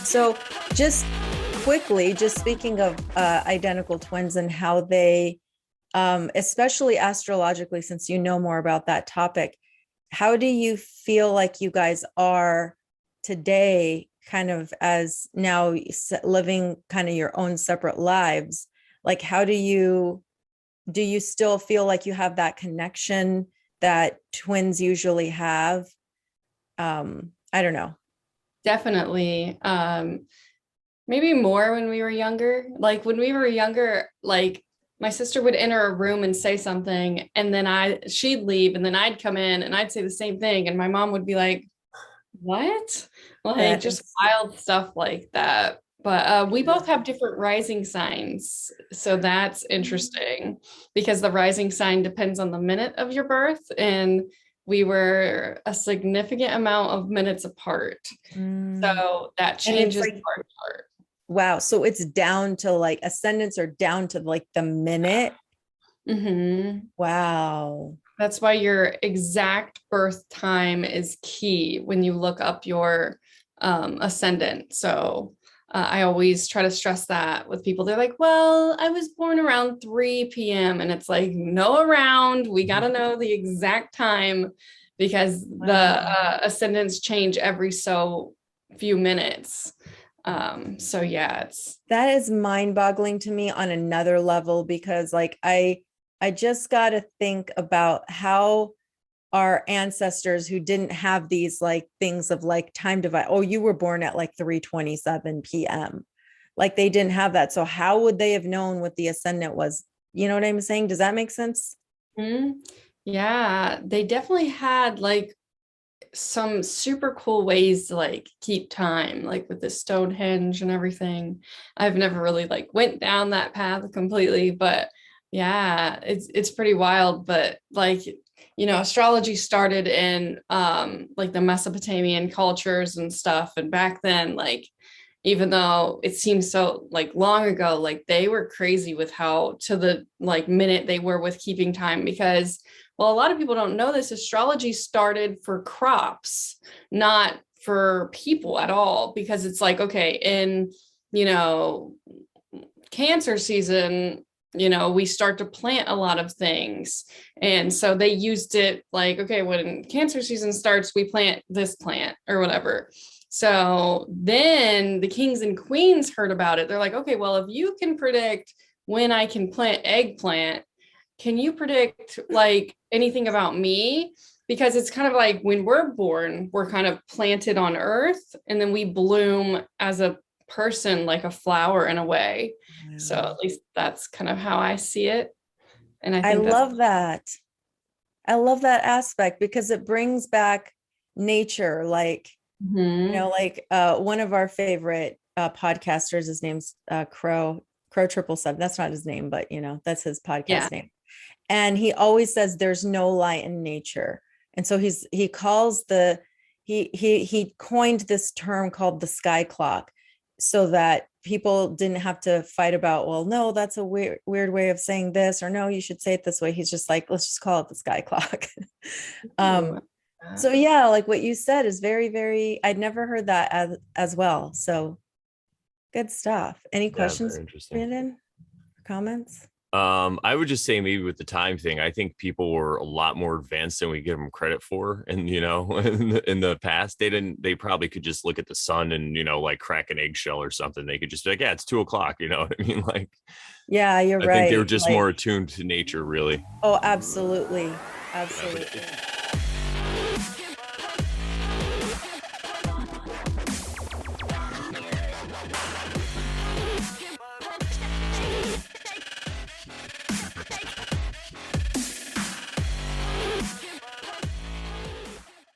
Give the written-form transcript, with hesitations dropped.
So just quickly, just speaking of identical twins and how they, especially astrologically, since you know more about that topic, how do you feel like you guys are today, kind of as now living kind of your own separate lives? Like, how do you still feel like you have that connection that twins usually have? I don't know. Definitely. Maybe more when we were younger. Like when we were younger, like my sister would enter a room and say something, and then she'd leave, and then I'd come in and I'd say the same thing. And my mom would be like, what? Like That just is, wild stuff like that. But we both have different rising signs. So that's interesting because the rising sign depends on the minute of your birth. And we were a significant amount of minutes apart. mm. So that And it's changes like, our chart. wow. So it's down to like ascendants are down to like the minute. Hmm. Wow. That's why your exact birth time is key when you look up your ascendant. So I always try to stress that with people. They're like, well, I was born around 3 p.m. And it's like, no, around. We got to know the exact time because the Wow. ascendants change every so few minutes. So yeah, it's That is mind-boggling to me on another level because like I just got to think about how our ancestors who didn't have these like things of like time divide. Oh, you were born at like 3:27 p.m. Like they didn't have that. So how would they have known what the ascendant was? You know what I'm saying? Does that make sense? Mhm. Yeah, they definitely had like some super cool ways to like keep time, like with the Stonehenge and everything. I've never really like went down that path completely, but yeah, it's pretty wild. But like, astrology started in like the Mesopotamian cultures and stuff. And back then, like even though it seems so like long ago, like they were crazy with how to the like minute they were with keeping time because well, a lot of people don't know this. Astrology started for crops, not for people at all, because it's like, okay, in, you know, Cancer season, we start to plant a lot of things. And so they used it like, okay, when Cancer season starts, we plant this plant or whatever. So then the kings and queens heard about it. They're like, okay, well, if you can predict when I can plant eggplant, can you predict like anything about me? Because it's kind of like when we're born, we're kind of planted on earth and then we bloom as a person, like a flower in a way. So Wow. at least that's kind of how I see it. And I I think that's love that. I love that aspect because it brings back nature. Like, Mhm. like one of our favorite podcasters, his name's Crow 777. That's not his name, but that's his Yeah. podcast name. And he always says there's no lie in nature. And so he calls he coined this term called the sky clock so that people didn't have to fight about, well, no, that's a weird way of saying this, or no, you should say it this way. He's just like, let's just call it the sky clock. Ooh. So yeah, like what you said is very, very, I'd never heard that as well. So good stuff. Any Yeah, questions, very interesting. Brandon? Comments? I would just say maybe with the time thing, I think people were a lot more advanced than we give them credit for. And, in the past, they probably could just look at the sun and, like crack an eggshell or something. They could just be like, yeah, it's 2 o'clock. You know what I mean? Like, Yeah, you're I think they were right. just more Like, attuned to nature, really. oh, absolutely. Yeah, but Absolutely.